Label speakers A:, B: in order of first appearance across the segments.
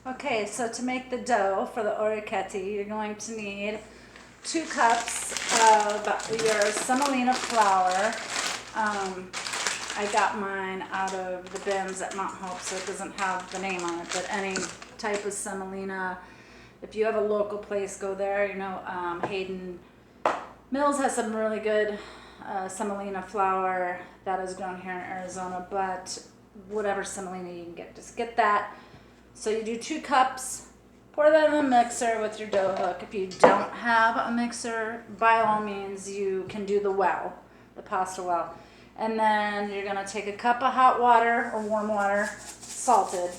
A: Okay, so to make the dough for the orrecchietti, you're going to need 2 cups of your semolina flour. I got mine out of the bins at Mount Hope, so it doesn't have the name on it, but any type of semolina. If you have a local place, go there. You know, Hayden Mills has some really good semolina flour that is grown here in Arizona, but whatever semolina you can get, just get that. So you do 2 cups, pour that in a mixer with your dough hook. If you don't have a mixer, by all means, you can do the well, the pasta well. And then you're gonna take a cup of hot water or warm water, salted,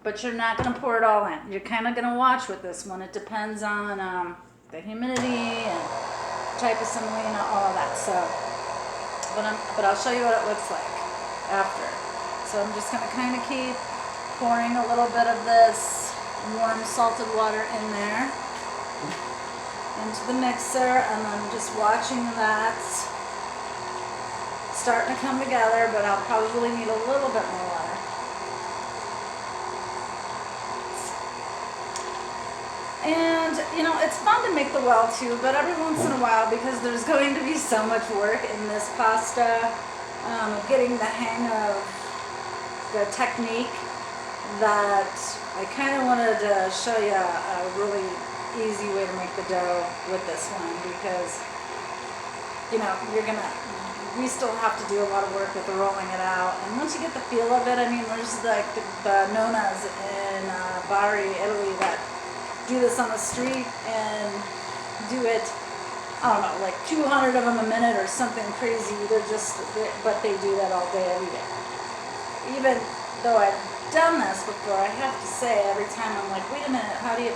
A: but you're not gonna pour it all in. You're kind of gonna watch with this one. It depends on the humidity and type of semolina, all of that. So, but I'll show you what it looks like after. So I'm just gonna kind of keep pouring a little bit of this warm salted water in there into the mixer, and then just watching that starting to come together, but I'll probably need a little bit more water. And you know, it's fun to make the well too, but every once in a while, because there's going to be so much work in this pasta, of getting the hang of the technique, that I kind of wanted to show you a really easy way to make the dough with this one, because you know, we still have to do a lot of work with the rolling it out, and once you get the feel of it, I mean, there's like the nonas in Bari, Italy, that do this on the street and do it, I don't know, like 200 of them a minute or something crazy. But they do that all day, every day. Even though I've done this before, I have to say, every time I'm like, wait a minute, how do you?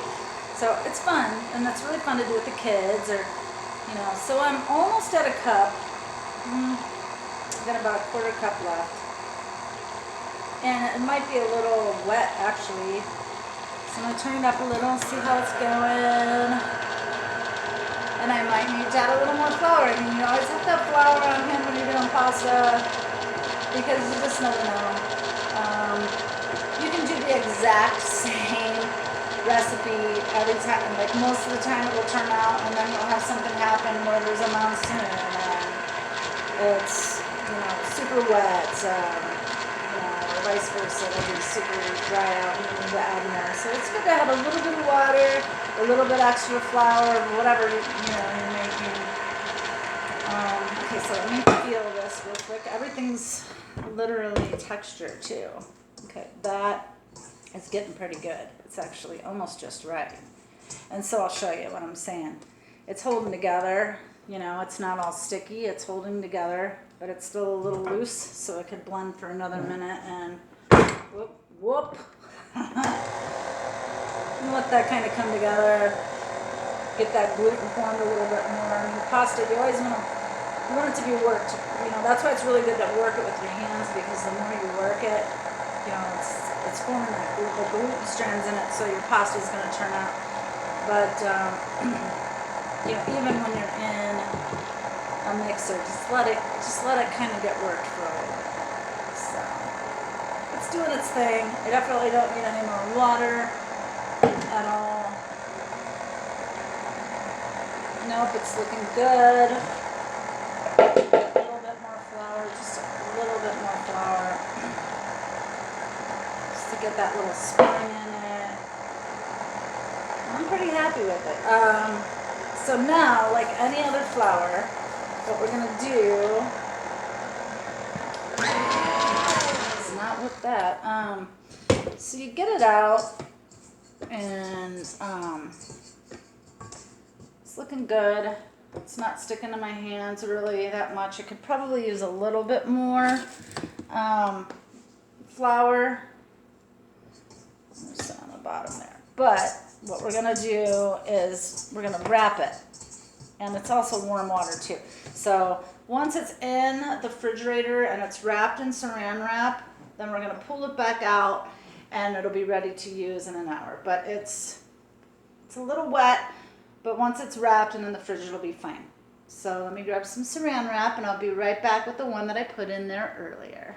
A: So it's fun, and it's really fun to do with the kids, or you know. So I'm almost at a cup. I've got about a quarter cup left, and it might be a little wet actually. So I'm gonna turn it up a little and see how it's going. And I might need to add a little more flour. I mean, you always have to have flour on hand when you're doing pasta, because you just never know. You can do the exact same recipe every time. Like most of the time it will turn out, and then you'll have something happen where there's a monsoon and it's, you know, super wet, you know, or vice versa. It'll be super dry out and you need to add more. So it's good to have a little bit of water, a little bit extra flour, whatever you're making. Okay, so let me feel this real quick. Everything's literally texture too. Okay, that is getting pretty good. It's actually almost just right. And so I'll show you what I'm saying. It's holding together, you know, it's not all sticky, it's holding together, but it's still a little loose, so it could blend for another minute and whoop. And let that kind of come together, get that gluten formed a little bit more. I mean, pasta, you always want it to be worked. You know, that's why it's really good to work it with your hands, because the more you work it, you know, it's forming the gluten strands in it, so your pasta is going to turn out. But you know, even when you're in a mixer, just let it kind of get worked for a little bit. So it's doing its thing. I definitely don't need any more water at all. Nope, it's looking good. A little bit more flour, just a little bit more flour, just to get that little spring in it. I'm pretty happy with it. So now, like any other flour, what we're gonna do is not with that. So you get it out, and it's looking good. It's not sticking to my hands really that much. I could probably use a little bit more flour. There's some on the bottom there. But what we're gonna do is we're gonna wrap it. And it's also warm water too. So once it's in the refrigerator and it's wrapped in saran wrap, then we're gonna pull it back out and it'll be ready to use in an hour. But it's a little wet, but once it's wrapped and in the fridge, it'll be fine. So let me grab some saran wrap and I'll be right back with the one that I put in there earlier.